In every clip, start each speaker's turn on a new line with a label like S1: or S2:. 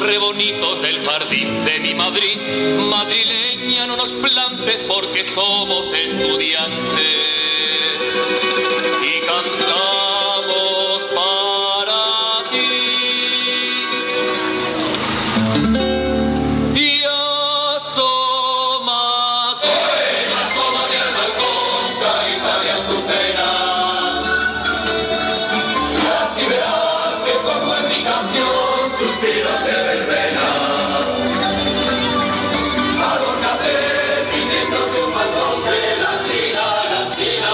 S1: Re bonitos del jardín de mi Madrid, madrileña, no nos plantes porque somos estudiantes y cantamos para ti. Y asómate, asómate al balcón, carita en tu cena, y así verás que como en mi canción suspiros de verbena. Adórnate pidiendo tu patrón de la China, la China.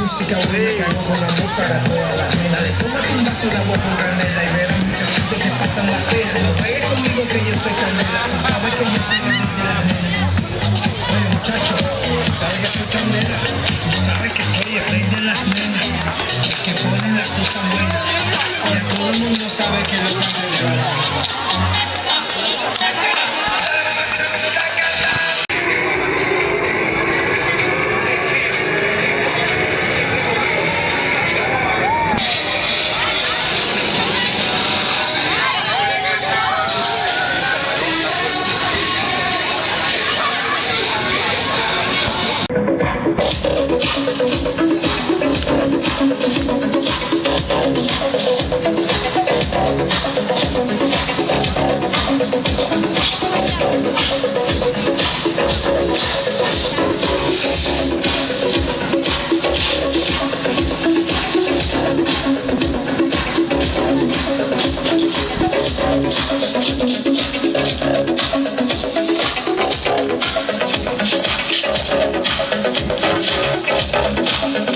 S2: música buena, caigo con amor para todas las nenas. Le tomas un vaso de agua con canela y verás muchachitos que pasan la pena. No pegues conmigo que yo soy candela, tú sabes que yo soy el de las nenas. Oye muchacho, tú sabes que soy candela, tú sabes que soy el rey de las nenas, el que pone las cosas buenas. Y a todo el mundo sabe que lo candela.
S3: Thank you.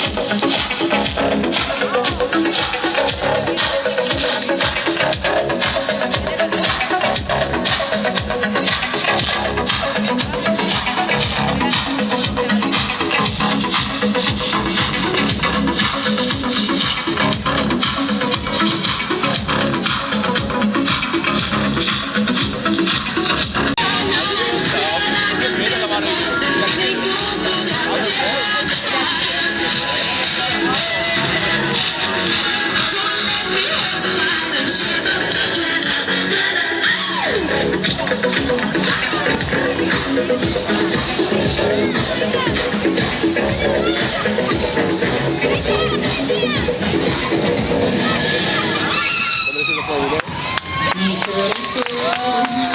S3: Gracias.